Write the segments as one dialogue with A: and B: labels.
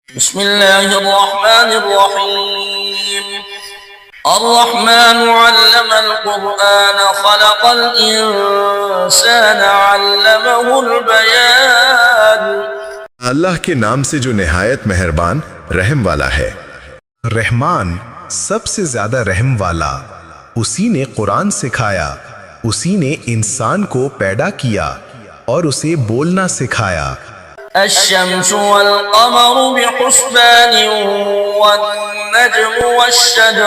A: بسم اللہ الرحمن الرحیم الرحمن علم القرآن خلق الانسان علمہ البیان۔
B: اللہ کے نام سے جو نہایت مہربان رحم والا ہے۔ رحمان سب سے زیادہ رحم والا، اسی نے قرآن سکھایا، اسی نے انسان کو پیدا کیا اور اسے بولنا سکھایا۔
A: الشمس والقمر بحسبان والنجم والشجر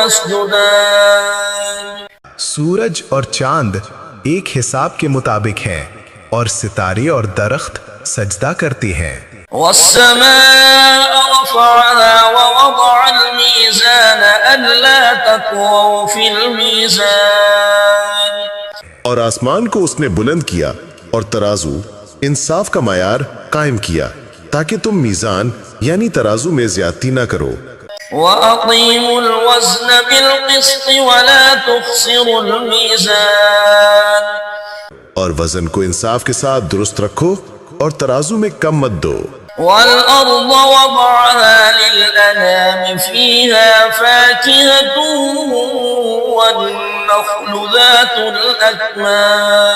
A: يسجدان۔
B: سورج اور چاند ایک حساب کے مطابق ہیں اور ستارے اور درخت سجدہ کرتے ہیں۔
A: والسماء رفعها ووضع الميزان ألا تطغوا في الميزان۔
B: اور آسمان کو اس نے بلند کیا اور ترازو انصاف کا معیار قائم کیا تاکہ تم میزان یعنی ترازو میں زیادتی نہ کرو۔
A: وَأَقِيمُوا الْوَزْنَ بِالْقِسْطِ وَلَا تُخْسِرُوا الْمِيزَانَ۔
B: اور وزن کو انصاف کے ساتھ درست رکھو اور ترازو میں کم مت دو۔
A: وَالْأَرْضَ وَضَعَهَا لِلْأَنَامِ فِيهَا فَاكِهَةٌ وَالنَّخْلُ ذَاتُ الْأَكْمَامِ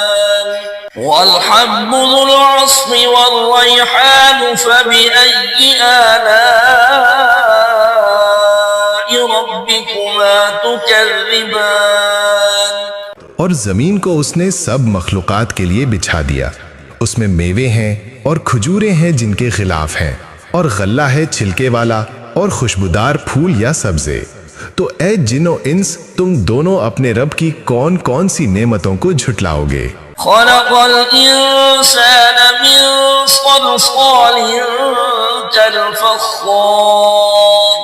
A: وَالْحَبُّ ذُو الْعَصْفِ وَالرَّيْحَانُ فَبِأَيِّ آلَاءِ رَبِّكُمَا تُكَذِّبَانِ۔
B: اور زمین کو اس نے سب مخلوقات کے لیے بچھا دیا، اس میں میوے ہیں اور کھجوریں ہیں جن کے خلاف ہیں، اور غلہ ہے چھلکے والا اور خوشبودار پھول یا سبزے۔ تو اے جن و انس، تم دونوں اپنے رب کی کون کون سی نعمتوں کو جھٹلاؤ گے؟
A: خلق الانسان من صلصال كالفخار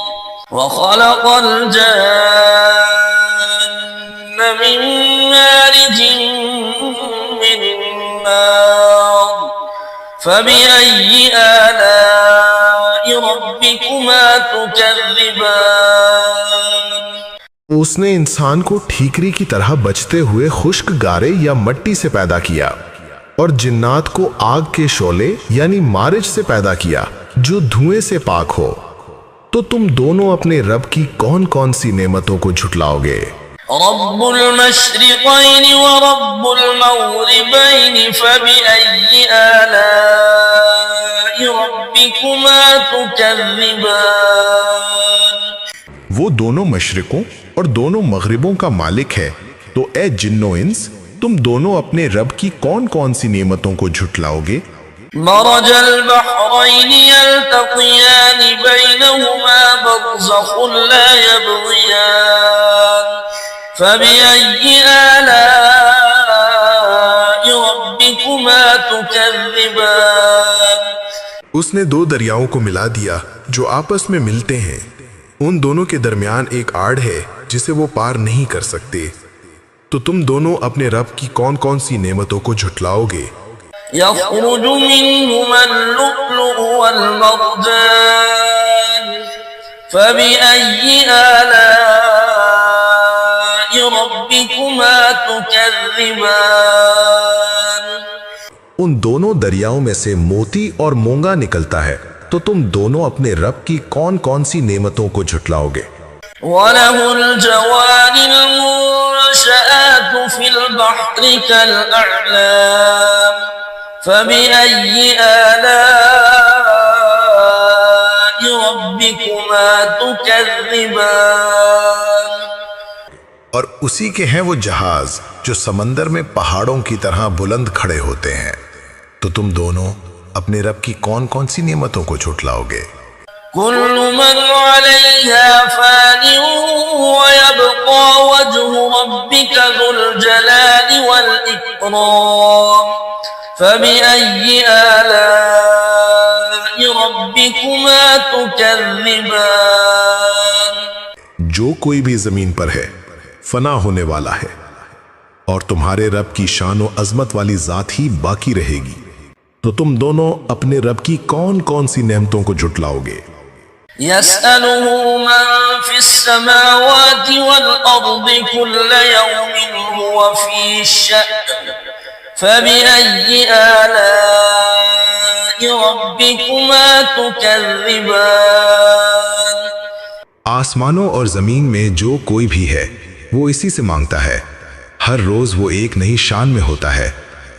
A: وخلق الجان من مارج من نار فبأي آلاء ربكما تكذبان۔
B: اس نے انسان کو ٹھیکری کی طرح بچتے ہوئے خشک گارے یا مٹی سے پیدا کیا اور جنات کو آگ کے شعلے یعنی مارج سے پیدا کیا جو دھوئیں سے پاک ہو۔ تو تم دونوں اپنے رب کی کون کون سی نعمتوں کو جھٹلاؤ گے؟
A: رب المشرقین ورب المغربین فبأي آلاء ربكما تكذبان۔
B: وہ دونوں مشرقوں اور دونوں مغربوں کا مالک ہے، تو اے جن و انس، تم دونوں اپنے رب کی کون کون سی نعمتوں کو جھٹلاؤ گے؟
A: مرج البحرین یلتقیان بینہما برزخ لا یبغیان فبأي آلاء ربكما تكذبان۔
B: اس نے دو دریاؤں کو ملا دیا جو آپس میں ملتے ہیں، ان دونوں کے درمیان ایک آڑ ہے جسے وہ پار نہیں کر سکتے، تو تم دونوں اپنے رب کی کون کون سی نعمتوں کو جھٹلاؤ گے؟
A: یخرج منہما اللؤلؤ والمرجان فبأي آلاء ربكما تكذبان۔
B: ان دونوں دریاؤں میں سے موتی اور مونگا نکلتا ہے، تو تم دونوں اپنے رب کی کون کون سی نعمتوں کو جھٹلاؤ گے؟
A: وَلَهُ الْجَوَارِ الْمُنشَآتُ فِي الْبَحْرِ كَالْأَعْلَامِ فَبِأَيِّ آلَاءِ رَبِّكُمَا تُكَذِّبَانِ۔
B: اور اسی کے ہیں وہ جہاز جو سمندر میں پہاڑوں کی طرح بلند کھڑے ہوتے ہیں، تو تم دونوں اپنے رب کی کون کون سی نعمتوں کو جھٹلاؤ گے؟
A: كل من عليها فان ويبقى وجه ربك ذو الجلال والإكرام فبأي آلاء ربكما تكذبان۔
B: جو کوئی بھی زمین پر ہے فنا ہونے والا ہے، اور تمہارے رب کی شان و عظمت والی ذات ہی باقی رہے گی، تو تم دونوں اپنے رب کی کون کون سی نعمتوں کو جھٹلاؤ گے؟
A: يسأله من في السماوات والأرض كل يوم هو في شأن فبأي آلاء ربكما تكذبان
B: آسمانوں اور زمین میں جو کوئی بھی ہے وہ اسی سے مانگتا ہے، ہر روز وہ ایک نئی شان میں ہوتا ہے،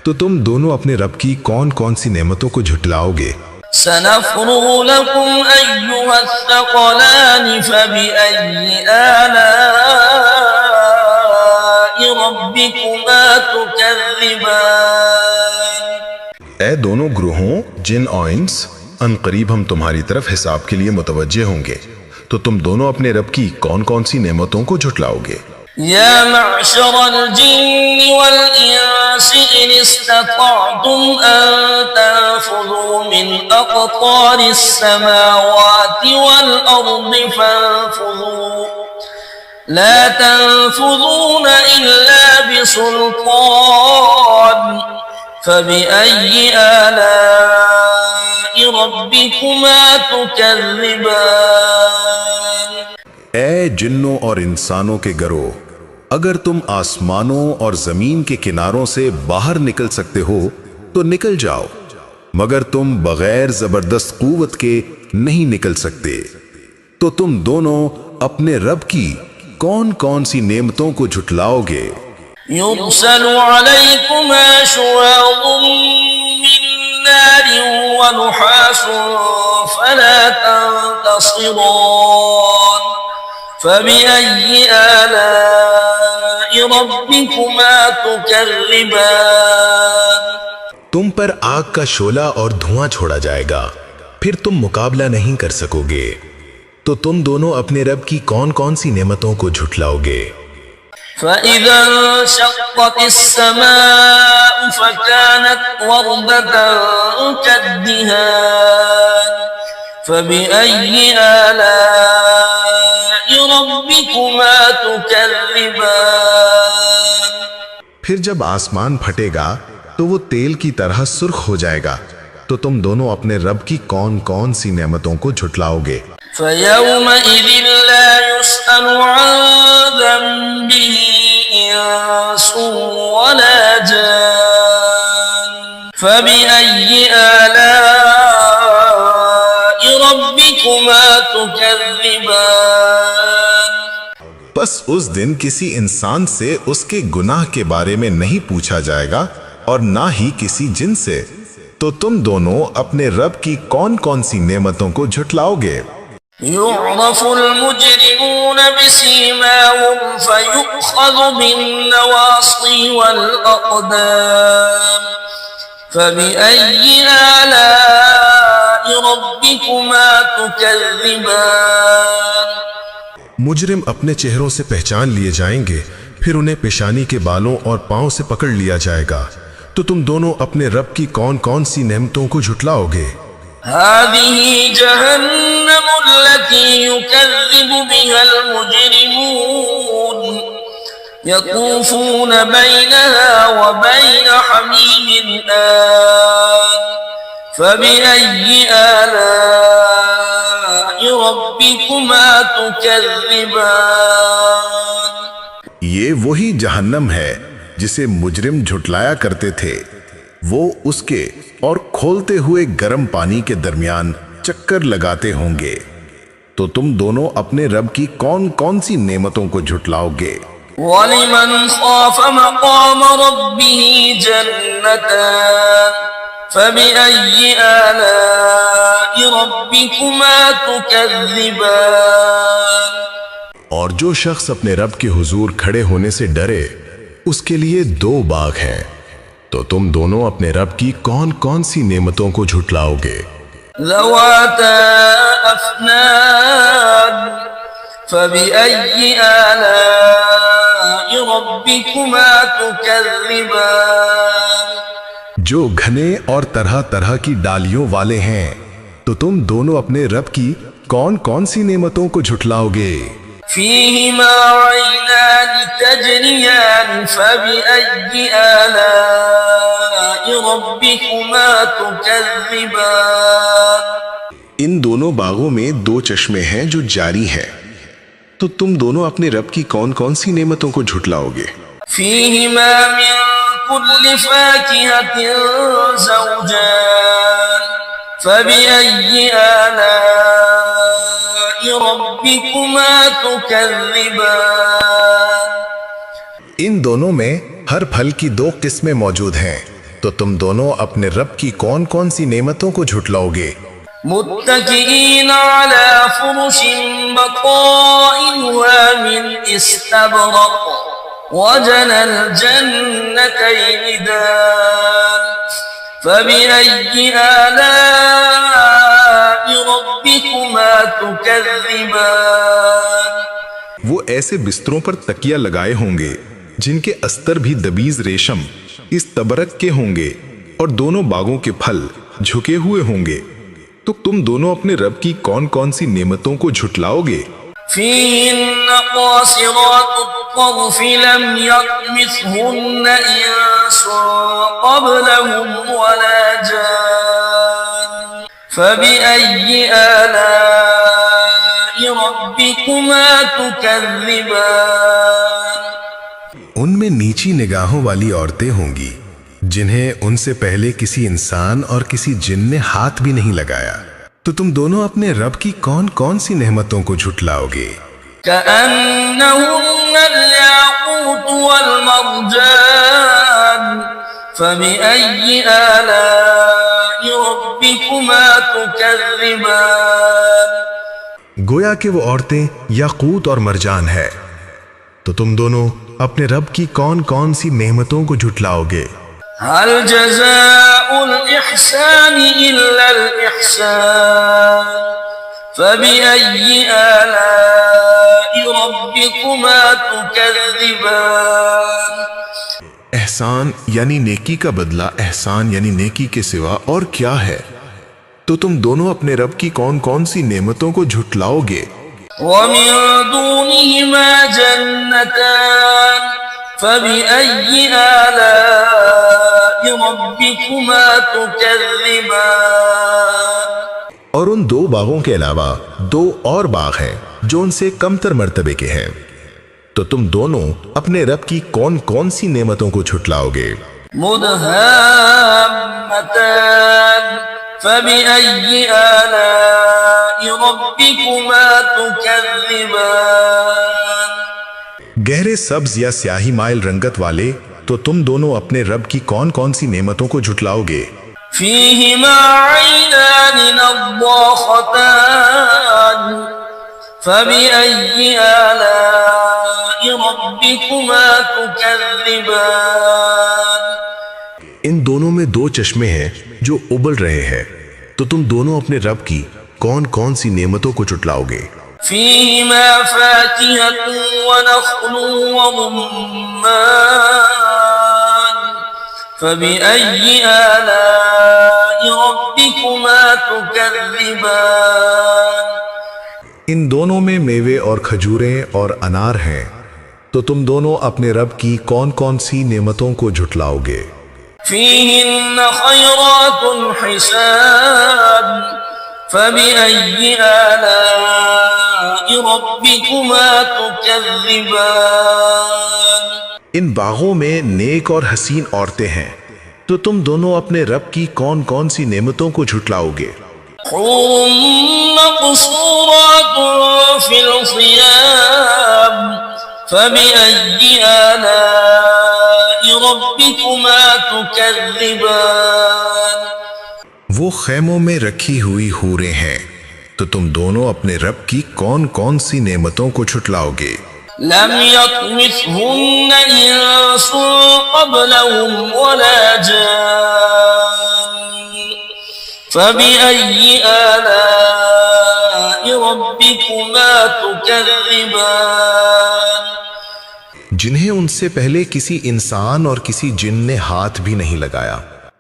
B: تو تم دونوں اپنے رب کی کون کون سی نعمتوں کو جھٹلاؤ گے؟
A: سنفرغ لكم أيها الثقلان فبأي آلاء ربكما تكذبان
B: اے دونوں گروہوں جن اور انس، ان قریب ہم تمہاری طرف حساب کے لیے متوجہ ہوں گے، تو تم دونوں اپنے رب کی کون کون سی نعمتوں کو جھٹلاؤ گے؟
A: يا معشر الجن والإنس إن استطعتم أن تنفذوا من أقطار السماوات والأرض فانفذوا لا تنفذون إلا بسلطان فبأي آلاء ربكما تكذبان
B: اے جنوں اور انسانوں کے گروہ، اگر تم آسمانوں اور زمین کے کناروں سے باہر نکل سکتے ہو تو نکل جاؤ، مگر تم بغیر زبردست قوت کے نہیں نکل سکتے، تو تم دونوں اپنے رب کی کون کون سی نعمتوں کو جھٹلاؤ گے؟
A: يرسل عليكما شواظ من نار ونحاس فلا تنتصران فبأي آلاء ربكما تكذبان
B: تم پر آگ کا شعلہ اور دھواں چھوڑا جائے گا، پھر تم مقابلہ نہیں کر سکو گے، تو تم دونوں اپنے رب کی کون کون سی نعمتوں کو جھٹلاؤ گے؟
A: فإذا انشقت السماء فكانت وردة كالدهان فبأي آلاء ربكما تكذبان
B: پھر جب آسمان پھٹے گا تو وہ تیل کی طرح سرخ ہو جائے گا، تو تم دونوں اپنے رب کی کون کون سی نعمتوں کو جھٹلاؤ گے؟
A: فيومئذ لا يسأل عن ذنبه إنس ولا جان فبأي آلاء ربكما تكذبان
B: بس اس دن کسی انسان سے اس کے گناہ کے بارے میں نہیں پوچھا جائے گا اور نہ ہی کسی جن سے، تو تم دونوں اپنے رب کی کون کون سی نعمتوں کو جھٹلاؤ گے؟
A: يعرف المجرمون بسيماهم فيؤخذ بالنواصي والأقدام فبأي آلاء ربكما تكذبان
B: مجرم اپنے چہروں سے پہچان لیے جائیں گے، پھر انہیں پیشانی کے بالوں اور پاؤں سے پکڑ لیا جائے گا، تو تم دونوں اپنے رب کی کون کون سی نعمتوں کو جھٹلاؤ گے؟
A: هذه جهنم التي يكذب بها المجرمون يطوفون بينها وبين حميم آن فبأي آلاء ربكما تكذبان
B: یہ وہی جہنم ہے جسے مجرم جھٹلایا کرتے تھے، وہ اس کے اور کھولتے ہوئے گرم پانی کے درمیان چکر لگاتے ہوں گے، تو تم دونوں اپنے رب کی کون کون سی نعمتوں کو جھٹلاؤ گے؟
A: وَلِمَنْ خَافَ مَقَامَ رَبِّهِ جَنَّتَانِ فَبِأَيِّ آلَاءِ رَبِّكُمَا تُكَذِّبَانِ
B: اور جو شخص اپنے رب کے حضور کھڑے ہونے سے ڈرے، اس کے لیے دو باغ ہیں، تو تم دونوں اپنے رب کی کون کون سی نعمتوں کو جھٹلاؤ گے؟
A: ذواتا افنان فبأي آلاء ربكما تكذبان
B: جو گھنے اور طرح طرح کی ڈالیوں والے ہیں، تو تم دونوں اپنے رب کی کون کون سی نعمتوں کو جھٹلاؤ گے؟
A: فيهما عينان تجريان فبأي آلاء ربكما تكذبان
B: ان دونوں باغوں میں دو چشمے ہیں جو جاری ہیں، تو تم دونوں اپنے رب کی کون کون سی نعمتوں کو جھٹلاؤ گے؟
A: فيهما من كل فاكهة زوجان فبأي آلاء ربكما تكذبان
B: ان دونوں میں ہر پھل کی دو قسمیں موجود ہیں، تو تم دونوں اپنے رب کی کون کون سی نعمتوں کو جھٹلاؤ گے؟
A: متكئين على فرش بطائنها من استبرق وجنى الجنتين دان فبأي آلاء ربكما تكذبان
B: وہ ایسے بستروں پر تکیہ لگائے ہوں گے جن کے استر بھی دبیز ریشم اس تبرک کے ہوں گے، اور دونوں باغوں کے پھل جھکے ہوئے ہوں گے، تو تم دونوں اپنے رب کی کون کون سی نعمتوں کو جھٹلاؤ گے؟
A: فيهن قاصرات الطرف لم يطمثهن إنس قبلهم ولا جان فبأي آلاء ربكما تكذبان
B: ان میں نیچی نگاہوں والی عورتیں ہوں گی جنہیں ان سے پہلے کسی انسان اور کسی جن نے ہاتھ بھی نہیں لگایا، تو تم دونوں اپنے رب کی کون کون سی نعمتوں کو جھٹلاؤ گے؟
A: كأنهن الياقوت والمرجان فبأي آلاء ربكما تكذبان
B: گویا کہ وہ عورتیں یاقوت اور مرجان ہے، تو تم دونوں اپنے رب کی کون کون سی نعمتوں کو جھٹلاؤ گے؟
A: هل جزاء الإحسان إلا الإحسان فبأي آلاء ربكما تكذبان
B: احسان یعنی نیکی کا بدلہ احسان یعنی نیکی کے سوا اور کیا ہے؟ تو تم دونوں اپنے رب کی کون کون سی نعمتوں کو جھٹلاؤ گے؟
A: ومن دونهما جنتان فبأي آلاء ربكما تكذبان
B: اور ان دو باغوں کے علاوہ دو اور باغ ہیں جو ان سے کمتر مرتبے کے ہیں، تو تم دونوں اپنے رب کی کون کون سی نعمتوں کو جھٹلاؤ گے؟
A: مدهامتان فبأي آلاء ربكما تكذبان
B: گہرے سبز یا سیاہی مائل رنگت والے، تو تم دونوں اپنے رب کی کون کون سی نعمتوں کو جھٹلاؤ گے؟
A: فيهما عينان نضاختان فبأي آلاء ربكما تكذبان
B: ان دونوں میں دو چشمے ہیں جو ابل رہے ہیں، تو تم دونوں اپنے رب کی کون کون سی نعمتوں کو جھٹلاؤ گے؟
A: فيهما فاكهة ونخل ورمان فبأي آلاء ربكما تكذبان
B: ان دونوں میں میوے اور کھجوریں اور انار ہیں، تو تم دونوں اپنے رب کی کون کون سی نعمتوں کو جھٹلاؤ گے؟
A: فيهن خيرات حسان فبأي آلاء ربكما تكذبان
B: ان باغوں میں نیک اور حسین عورتیں ہیں، تو تم دونوں اپنے رب کی کون کون سی نعمتوں کو جھٹلاؤ گے؟
A: حور مقصورات في الخيام فبأي آلاء ربكما تكذبان
B: وہ خیموں میں رکھی ہوئی حوریں ہیں، تو تم دونوں اپنے رب کی کون کون سی نعمتوں کو جھٹلاؤ گے؟
A: لم يطمثهن إنس قبلهم ولا جان فبأي آلاء ربكما تكذبان
B: جنہیں ان سے پہلے کسی انسان اور کسی جن نے ہاتھ بھی نہیں لگایا،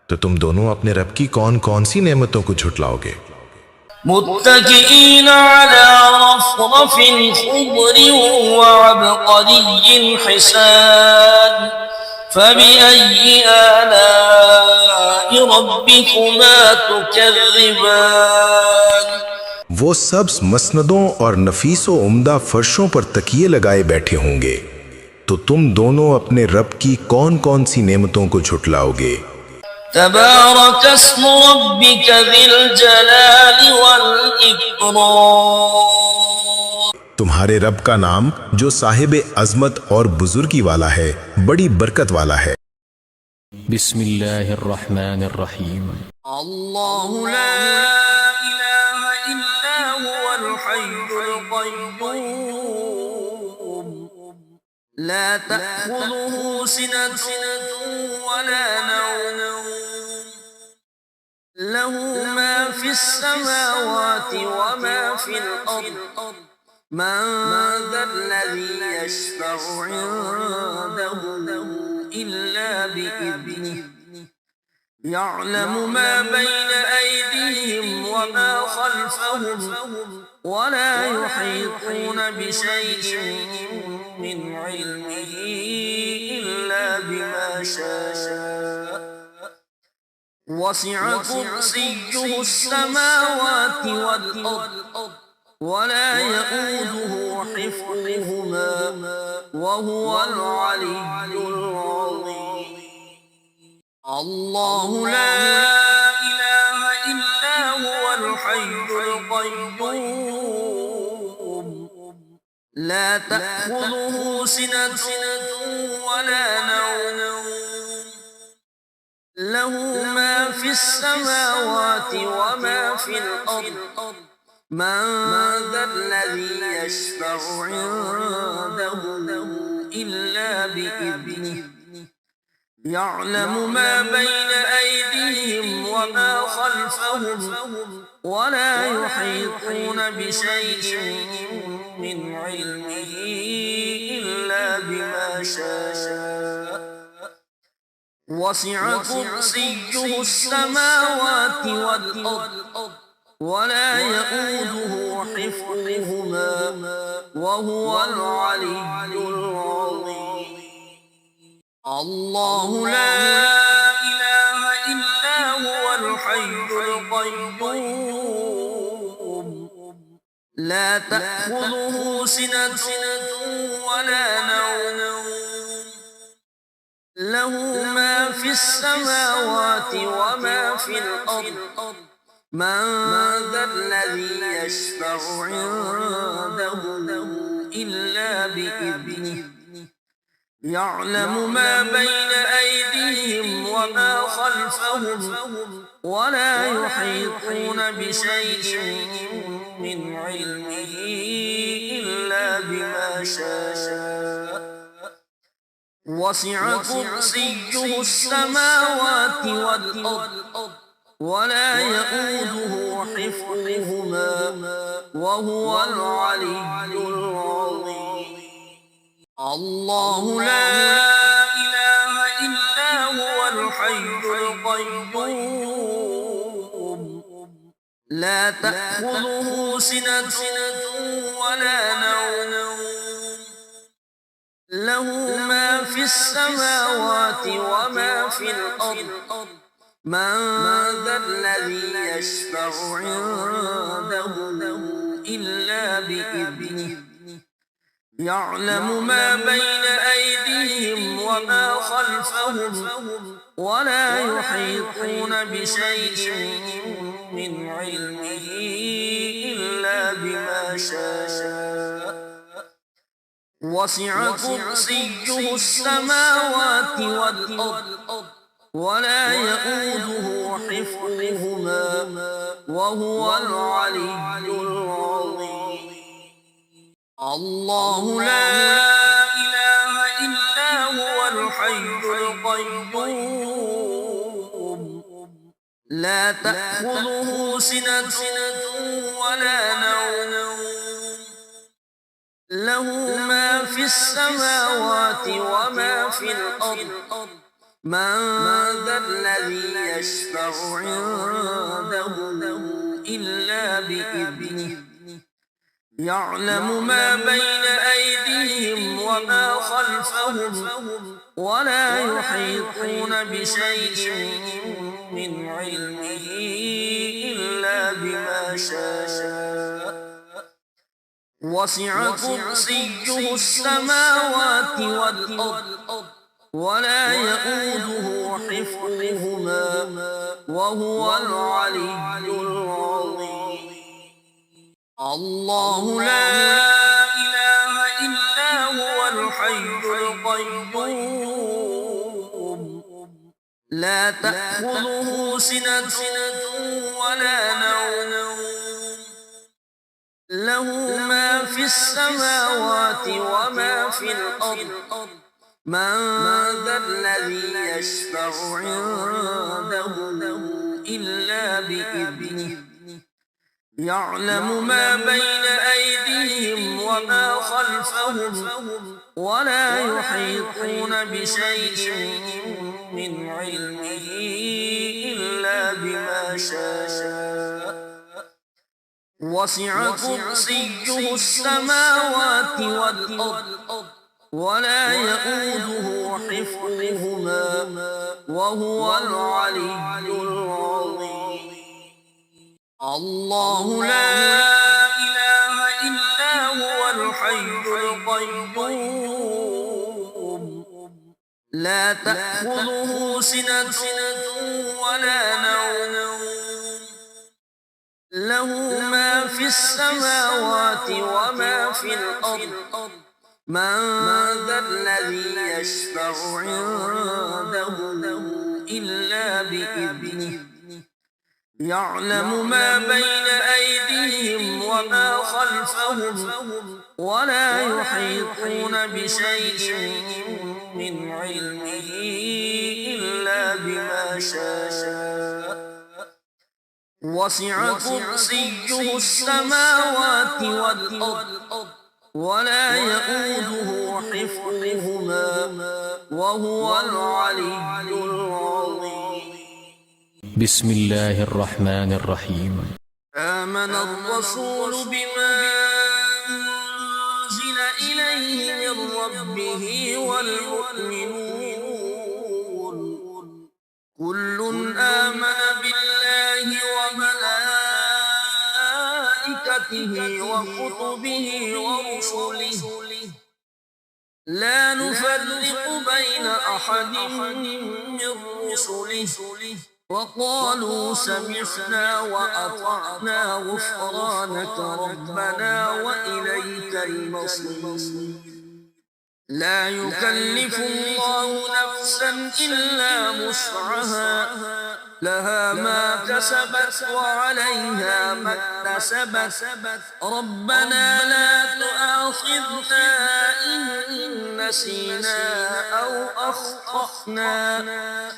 B: تو تم دونوں اپنے رب کی کون کون سی نعمتوں کو جھٹلاؤ گے؟
A: متكئين على رفرف خضر وعبقري حسان فبأي آلاء ربكما تكذبان
B: وہ سبز مسندوں اور نفیس و عمدہ فرشوں پر تکیے لگائے بیٹھے ہوں گے، تو تم دونوں اپنے رب کی کون کون سی نعمتوں کو جھٹلاؤ گے؟
A: تبارك اسم ربك ذي الجلال والإكرام.
B: تمہارے رب کا نام جو صاحب عظمت اور بزرگی والا ہے، بڑی برکت والا ہے۔
C: بسم اللہ الرحمن الرحیم۔
A: اللہ لا الہ الا هو الحی القیوم لا تأخذه سنة ولا نوم له ما في السماوات وما في الأرض من ذا الذي يشفع عنده إلا بإذنه يعلم ما بين أيديهم وما خلفهم ولا يحيطون بشيء من علمه إلا بما شاء وسع كرسيه السماوات والأرض ولا يؤوده حفظهما وهو العلي العظيم. الله لا إله إلا هو الحي القيوم لا تأخذه سنة ولا نوم له ما في السماوات وما في الأرض من ذا الذي يشفع عنده إلا بإذنه يعلم ما بين أيديهم وما خلفهم ولا يحيطون بشيء من علمه إلا بما شاء وسع كرسيه السماوات والأرض ولا يؤوده حفظهما وهو العلي العظيم. الله لا إله إلا هو الحي القيوم لا تأخذه سنة ولا نوم له ما في السماوات وما في الأرض من ذا الذي يشفع عنده إلا بإذنه يعلم ما بين أيديهم وما خلفهم ولا يحيطون بشيء من علمه إلا بما شاء وسع كرسيه السماوات والأرض ولا يؤوده حفظهما وهو العلي العظيم. الله لا إله إلا هو الحي القيوم لا تأخذه سنة ولا نوم له ما في السماوات وما في الأرض من ذا الذي يشفع عنده إلا بإذنه يعلم ما بين أيديهم وما خلفهم ولا يحيطون بشيء من علمه إلا بما شاء وسع كرسيه السماوات والأرض ولا يؤوده حفظهما وهو العلي العظيم. الله لا إله إلا هو الحي القيوم لا تأخذه سنة ولا نوم له ما في السماوات وما في الأرض من ذا الذي يشفع عنده إلا بإذنه يعلم ما بين أيديهم وما خلفهم ولا يحيطون بشيء من علمه إلا بما شاء وسع كرسيه السماوات والأرض ولا يؤوده حفظهما وهو العلي العظيم. الله لا إله إلا هو الحي القيوم لا تأخذه سنة ولا نوم له ما في السماوات وما في الأرض من ذا الذي يشفع عنده إلا بإذنه يعلم ما بين أيديهم وما خلفهم ولا يحيطون بشيء من علمه إلا بما شاء وسع كرسيه السماوات والأرض ولا يؤوده حفظهما وهو العلي العظيم. الله لا إله إلا هو الحي القيوم لا تأخذه سنة ولا نوم له ما في السماوات وما في الأرض من ذا الذي يشفع عنده إلا بإذنه يعلم ما بين أيديهم وما خلفهم ولا يحيطون بشيء من علمه إلا بما شاء وسع كرسيه السماوات والأرض ولا يؤوده حفظهما وهو العلي العظيم.
C: بسم الله الرحمن الرحيم.
A: آمن الرسول بما أنزل إليه من ربه والمؤمنون كل آمن بالله وملائكته وكتبه ورسله لا نفرق بين أحد من رسله وقالوا سمعنا وأطعنا غفرانك ربنا وإليك المصير. لا يكلف الله نفسا إلا وسعها لها ما كسبت وعليها ما اكتسبت ربنا لا تؤاخذنا إن نسينا أو أخطأنا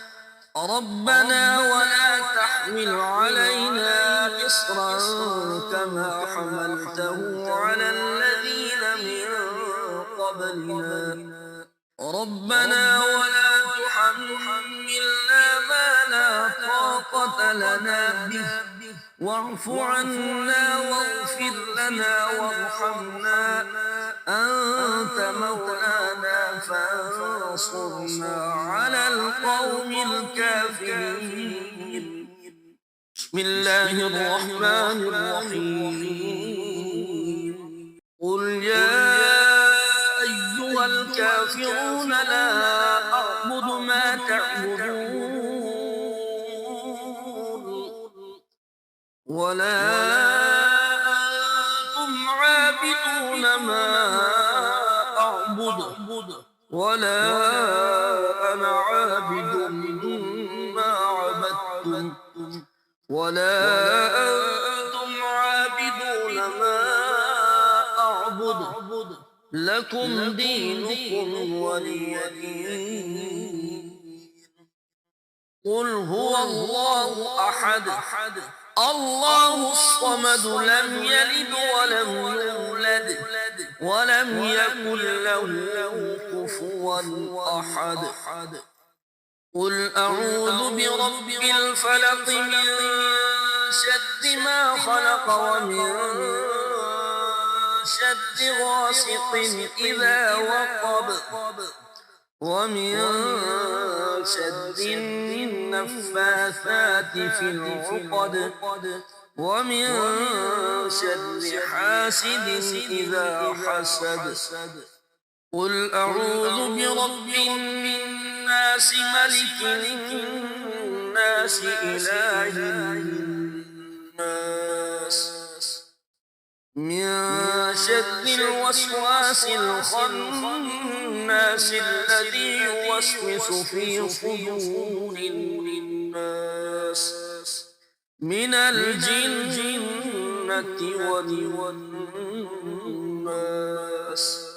A: ربنا ولا تحمل علينا إصرا كما حملته على الذين من قبلنا ربنا ولا تحملنا ما لا طاقة لنا به واعف عنا واغفر لنا وارحمنا أنت مولانا فانصرنا على القوم الكافرين. بسم الله الرحمن الرحيم. قل يا أيها الكافرون لا أعبد ما تعبدون ولا أنتم عابدون ما أعبد ولا أنا عابد ما عبدتم ولا أنتم عابدون ما أعبد لكم دينكم ولي دين. قل هو الله أحد الله الصمد لم يلد ولم يولد ولم يكن له كفوا أحد. قل أعوذ برب الفلق من شر ما خلق ومن شر غاسق إذا وقب ومن شر النفاثات في العقد ومن شر حاسد إذا حسد. قل أعوذ برب الناس ملك الناس إله الناس من شر الوسواس الخناس الذي يوسوس في صدور الناس من الجنة والناس.